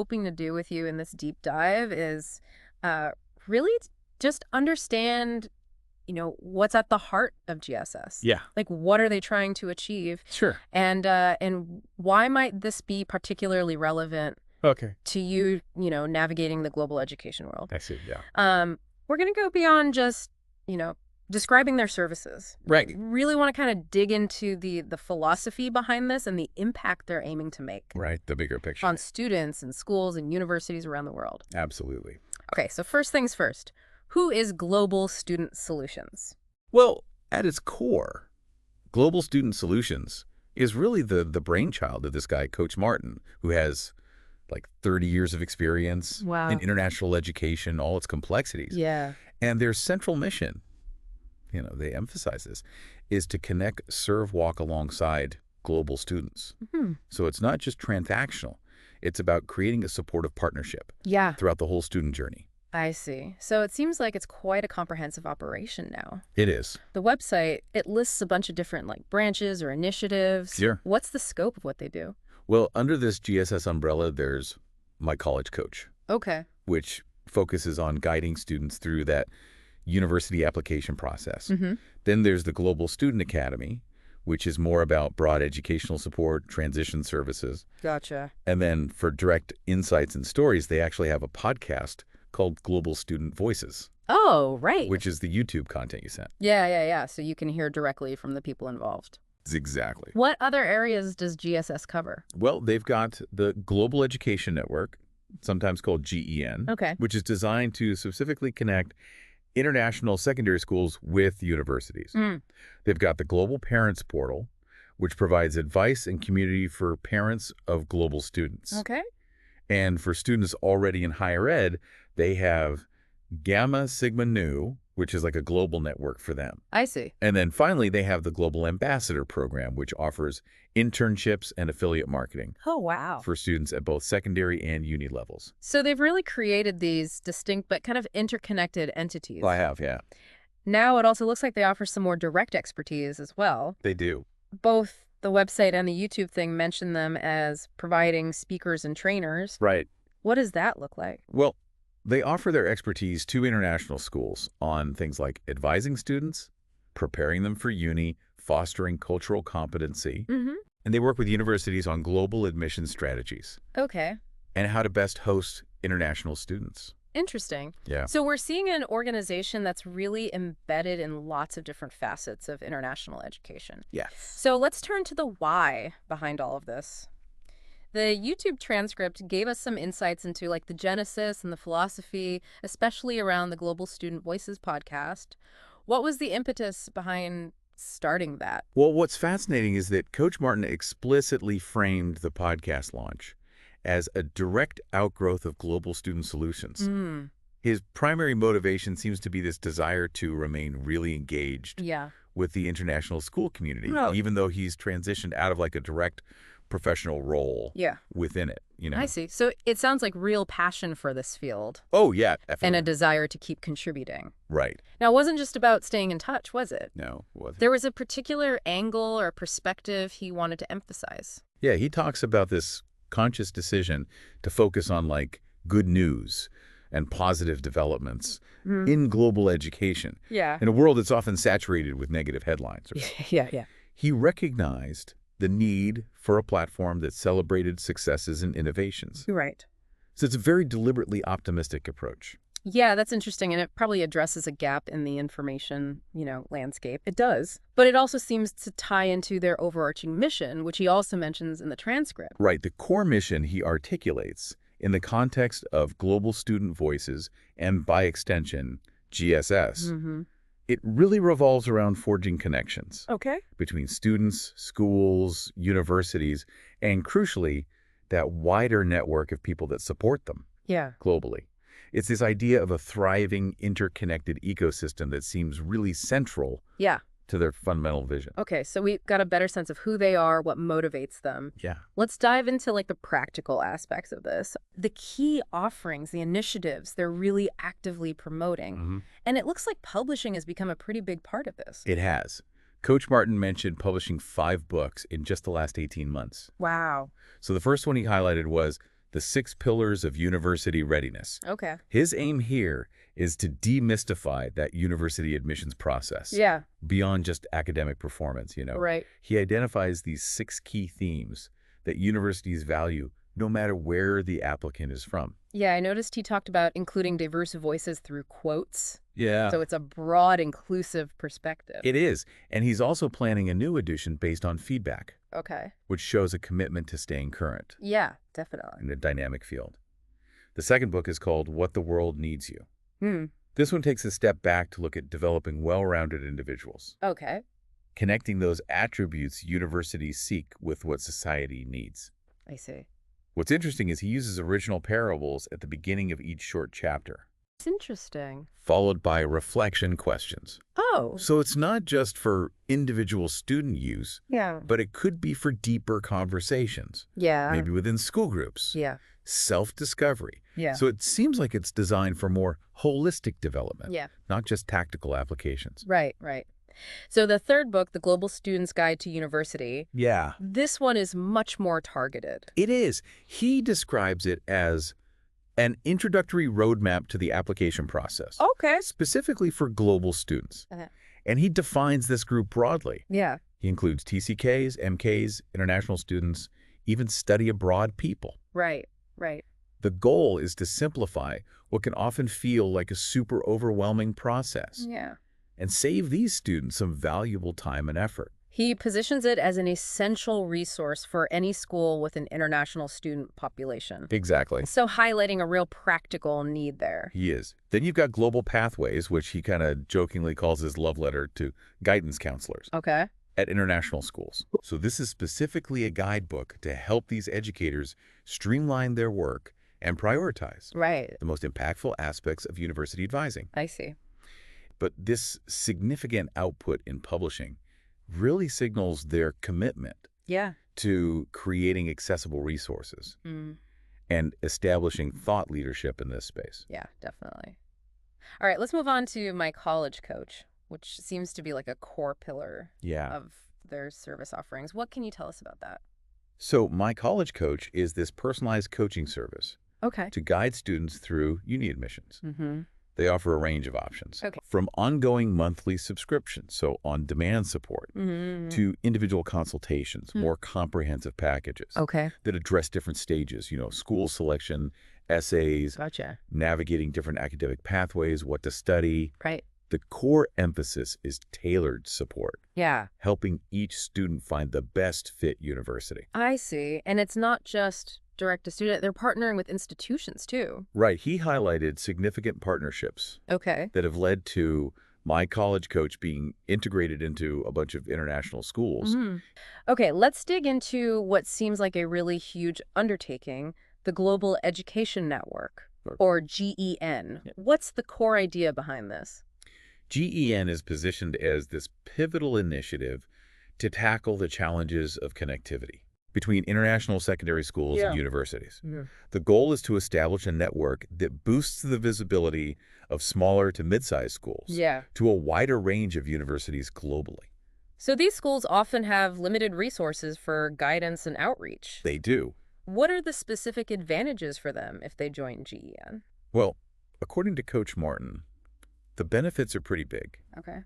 hoping to do with you in this deep dive is really just understand, what's at the heart of GSS. Yeah. Like, what are they trying to achieve? Sure. And why might this be particularly relevant Okay. to you, navigating the global education world? I see, yeah. We're going to go beyond just, describing their services. Right. Really want to kind of dig into the philosophy behind this and the impact they're aiming to make. Right, the bigger picture. On students and schools and universities around the world. Absolutely. Okay, so first things first. Who is Global Student Solutions? Well, at its core, Global Student Solutions is really the brainchild of this guy, Coach Martin, who has like 30 years of experience in international education, all its complexities. Yeah. And their central mission, they emphasize this, is to connect, serve, walk alongside global students. Mm-hmm. So it's not just transactional. It's about creating a supportive partnership throughout the whole student journey. I see. So it seems like it's quite a comprehensive operation now. It is. The website, it lists a bunch of different branches or initiatives. Sure. What's the scope of what they do? Well, under this GSS umbrella, there's My College Coach. Okay. Which focuses on guiding students through that university application process. Mm-hmm. Then there's the Global Student Academy, which is more about broad educational support, transition services. Gotcha. And then for direct insights and stories, they actually have a podcast called Global Student Voices. Oh, right. Which is the YouTube content you sent. Yeah. So you can hear directly from the people involved. Exactly. What other areas does GSS cover? Well, they've got the Global Education Network, sometimes called GEN, which is designed to specifically connect international secondary schools with universities. They've got the Global Parents Portal, which provides advice and community for parents of global students. Okay. And for students already in higher ed, they have Gamma Sigma Nu, which is like a global network for them. I see. And then finally, they have the Global Ambassador Program, which offers internships and affiliate marketing. Oh, wow. For students at both secondary and uni levels. So they've really created these distinct but kind of interconnected entities. Well, I have, yeah. Now it also looks like they offer some more direct expertise as well. They do. Both the website and the YouTube thing mention them as providing speakers and trainers. Right. What does that look like? Well, they offer their expertise to international schools on things like advising students, preparing them for uni, fostering cultural competency, and they work with universities on global admission strategies. Okay. And how to best host international students. Interesting. Yeah. So we're seeing an organization that's really embedded in lots of different facets of international education. Yes. So let's turn to the why behind all of this. The YouTube transcript gave us some insights into the genesis and the philosophy, especially around the Global Student Voices podcast. What was the impetus behind starting that? Well, what's fascinating is that Coach Martin explicitly framed the podcast launch as a direct outgrowth of Global Student Solutions. His primary motivation seems to be this desire to remain really engaged with the international school community, even though he's transitioned out of a direct professional role within it. I see. So it sounds like real passion for this field. Oh, yeah, definitely. And a desire to keep contributing. Right. Now, it wasn't just about staying in touch, was it? No, it wasn't. There was a particular angle or perspective he wanted to emphasize. Yeah, he talks about this conscious decision to focus on good news and positive developments in global education. Yeah. In a world that's often saturated with negative headlines. Yeah. He recognized the need for a platform that celebrated successes and innovations. Right. So it's a very deliberately optimistic approach. Yeah, that's interesting, and it probably addresses a gap in the information, landscape. It does. But it also seems to tie into their overarching mission, which he also mentions in the transcript. Right. The core mission he articulates in the context of Global Student Voices and, by extension, GSS. It really revolves around forging connections between students, schools, universities, and crucially, that wider network of people that support them globally. It's this idea of a thriving, interconnected ecosystem that seems really central to their fundamental vision. Okay, so we've got a better sense of who they are, what motivates them. Yeah. Let's dive into the practical aspects of this. The key offerings, the initiatives they're really actively promoting. And it looks like publishing has become a pretty big part of this. It has. Coach Martin mentioned publishing 5 books in just the last 18 months. Wow. So the first one he highlighted was The 6 Pillars of University Readiness. Okay. His aim here is to demystify that university admissions process. Yeah. Beyond just academic performance, Right. He identifies these 6 key themes that universities value no matter where the applicant is from. Yeah, I noticed he talked about including diverse voices through quotes. Yeah. So it's a broad, inclusive perspective. It is. And he's also planning a new edition based on feedback, Okay. which shows a commitment to staying current Yeah, definitely. in a dynamic field. The second book is called What the World Needs You. Hmm. This one takes a step back to look at developing well-rounded individuals, Okay. connecting those attributes universities seek with what society needs. I see. What's interesting is he uses original parables at the beginning of each short chapter, It's interesting. followed by reflection questions. Oh. So it's not just for individual student use, Yeah. but it could be for deeper conversations, Yeah. maybe within school groups, Yeah. self-discovery. Yeah. So it seems like it's designed for more holistic development, Yeah. not just tactical applications. Right, right. So the third book, The Global Student's Guide to University, Yeah, this one is much more targeted. it is. He describes it as an introductory roadmap to the application process, Okay. specifically for global students. Uh-huh. And he defines this group broadly. Yeah. He includes TCKs, MKs, international students, even study abroad people. Right, right. The goal is to simplify what can often feel like a super overwhelming process Yeah. and save these students some valuable time and effort. He positions it as an essential resource for any school with an international student population. Exactly. So highlighting a real practical need there. He is. Then you've got Global Pathways, which he kind of jokingly calls his love letter to guidance counselors Okay. at international schools. So this is specifically a guidebook to help these educators streamline their work and prioritize Right. the most impactful aspects of university advising. I see. But this significant output in publishing really signals their commitment Yeah. to creating accessible resources Mm. and establishing thought leadership in this space. Yeah, definitely. All right, let's move on to My College Coach, which seems to be like a core pillar Yeah. of their service offerings. What can you tell us about that? So My College Coach is this personalized coaching service Okay. to guide students through uni admissions. Mm-hmm. They offer a range of options, Okay. from ongoing monthly subscriptions, so on-demand support, Mm-hmm. to individual consultations, more comprehensive packages Okay. that address different stages, school selection, essays, Gotcha. navigating different academic pathways, what to study. Right. The core emphasis is tailored support, Yeah. helping each student find the best fit university. I see. And it's not just direct to student. They're partnering with institutions too. Right. He highlighted significant partnerships Okay. that have led to My College Coach being integrated into a bunch of international schools. Mm-hmm. Okay, let's dig into what seems like a really huge undertaking, the Global Education Network, Sure. or GEN. Yeah. What's the core idea behind this? GEN is positioned as this pivotal initiative to tackle the challenges of connectivity between international secondary schools and universities. Yeah. The goal is to establish a network that boosts the visibility of smaller to mid-sized schools Yeah. to a wider range of universities globally. So these schools often have limited resources for guidance and outreach. They do. What are the specific advantages for them if they join GEN? Well, according to Coach Martin, the benefits are pretty big. Okay.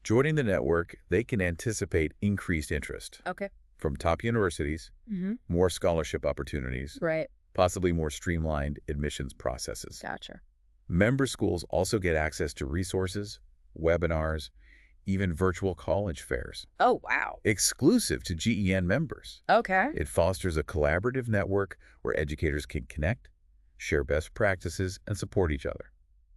Joining the network, they can anticipate increased interest Okay. from top universities, Mm-hmm. more scholarship opportunities, Right. possibly more streamlined admissions processes. Gotcha. Member schools also get access to resources, webinars, even virtual college fairs, Oh, wow. exclusive to GEN members. Okay. It fosters a collaborative network where educators can connect, share best practices, and support each other.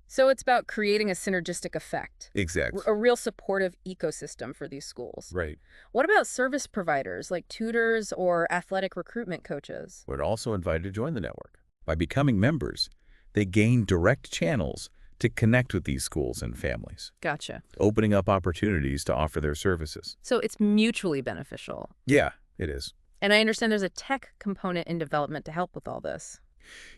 So it's about creating a synergistic effect, Exactly. a real supportive ecosystem for these schools. Right. What about service providers like tutors or athletic recruitment coaches? We're also invited to join the network. By becoming members, they gain direct channels to connect with these schools and families, Gotcha. opening up opportunities to offer their services. So it's mutually beneficial. Yeah, it is. And I understand there's a tech component in development to help with all this.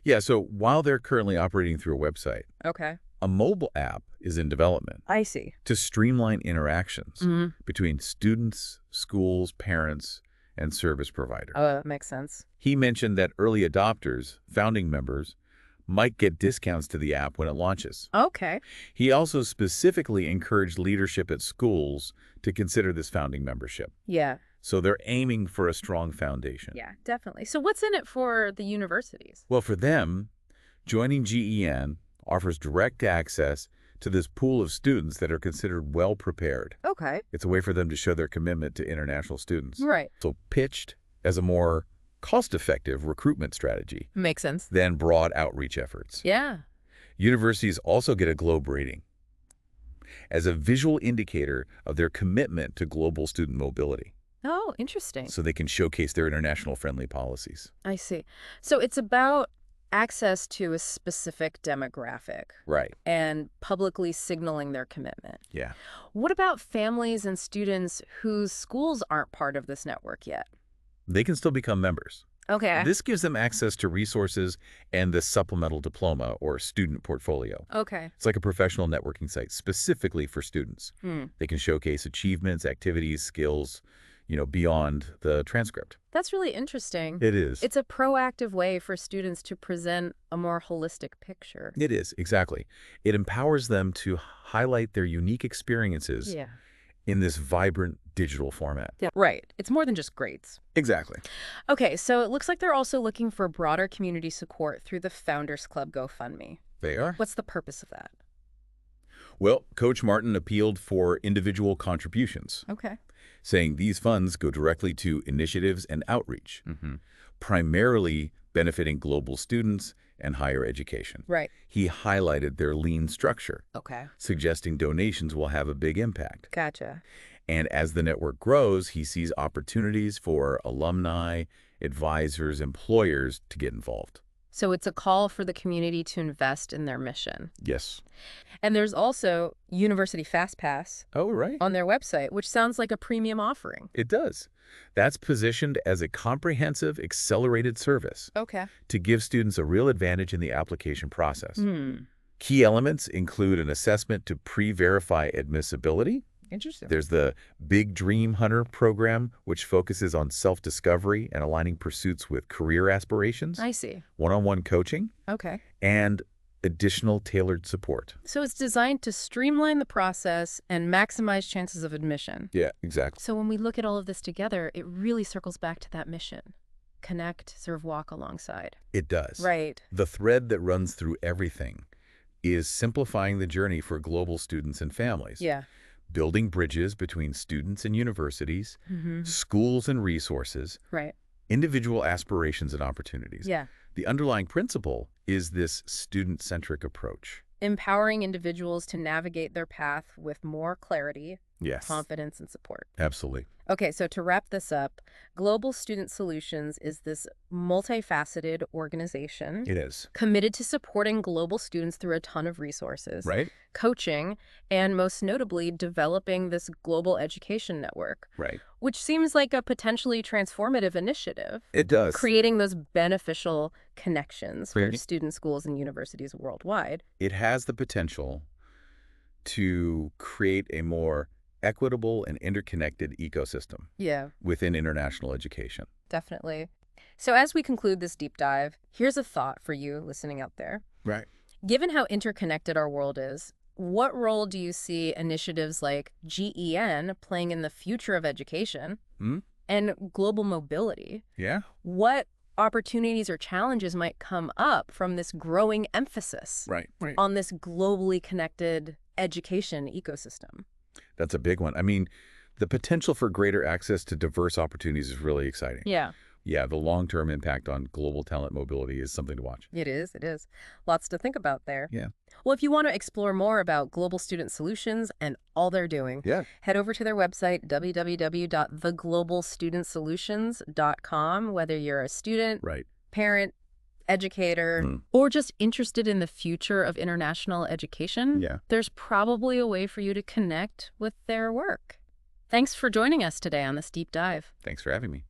Yeah, so while they're currently operating through a website, Okay. a mobile app is in development I see. to streamline interactions Mm-hmm. between students, schools, parents, and service provider. Oh, that makes sense. He mentioned that early adopters, founding members, might get discounts to the app when it launches. Okay. He also specifically encouraged leadership at schools to consider this founding membership. Yeah. So they're aiming for a strong foundation. Yeah, definitely. So what's in it for the universities? Well, for them, joining GEN offers direct access to this pool of students that are considered well-prepared. Okay. It's a way for them to show their commitment to international students. Right. So pitched as a more cost-effective recruitment strategy Makes sense. than broad outreach efforts. Yeah. Universities also get a Globe rating as a visual indicator of their commitment to global student mobility, Oh, interesting. so they can showcase their international-friendly policies. I see. So it's about access to a specific demographic Right. and publicly signaling their commitment. Yeah. What about families and students whose schools aren't part of this network yet? They can still become members. Okay. This gives them access to resources and the supplemental diploma or student portfolio. Okay. It's like a professional networking site specifically for students. They can showcase achievements, activities, skills, beyond the transcript. That's really interesting. It is. It's a proactive way for students to present a more holistic picture. It is, exactly. It empowers them to highlight their unique experiences Yeah. in this vibrant digital format. Yeah. Right. It's more than just grades. Exactly. Okay, so it looks like they're also looking for broader community support through the Founders Club GoFundMe. They are. What's the purpose of that? Well, Coach Martin appealed for individual contributions, Okay. saying these funds go directly to initiatives and outreach, primarily benefiting global students and higher education. Right. He highlighted their lean structure, Okay. suggesting donations will have a big impact. Gotcha. And as the network grows, he sees opportunities for alumni, advisors, employers to get involved. So it's a call for the community to invest in their mission. Yes. And there's also University FastPass Oh, right. on their website, which sounds like a premium offering. It does. That's positioned as a comprehensive, accelerated service Okay. to give students a real advantage in the application process. Key elements include an assessment to pre-verify admissibility. Interesting. There's the Big Dream Hunter program, which focuses on self-discovery and aligning pursuits with career aspirations, I see. one-on-one coaching, Okay. and additional tailored support. So it's designed to streamline the process and maximize chances of admission. Yeah, exactly. So when we look at all of this together, it really circles back to that mission. Connect, serve, walk alongside. It does. Right. The thread that runs through everything is simplifying the journey for global students and families. Yeah. Building bridges between students and universities, schools and resources, Right. individual aspirations and opportunities. Yeah. The underlying principle is this student-centric approach. Empowering individuals to navigate their path with more clarity, Yes. confidence, and support. Absolutely. Okay, so to wrap this up, Global Student Solutions is this multifaceted organization It is. committed to supporting global students through a ton of resources, Right? coaching, and most notably, developing this global education network, Right. which seems like a potentially transformative initiative, It does. creating those beneficial connections for Right. students, schools, and universities worldwide. It has the potential to create a more equitable and interconnected ecosystem Yeah, within international education. definitely. So as we conclude this deep dive, here's a thought for you listening out there. Right. Given how interconnected our world is, what role do you see initiatives like GEN playing in the future of education and global mobility? Yeah. What opportunities or challenges might come up from this growing emphasis Right. Right. on this globally connected education ecosystem? That's a big one. I mean, the potential for greater access to diverse opportunities is really exciting. Yeah, Yeah, the long-term impact on global talent mobility is something to watch. it is. It is. Lots to think about there. Yeah. Well, if you want to explore more about Global Student Solutions and all they're doing, Yeah. head over to their website, www.theglobalstudentsolutions.com, whether you're a student, Right. parent, educator, or just interested in the future of international education. Yeah. There's probably a way for you to connect with their work. Thanks for joining us today on this deep dive. Thanks for having me.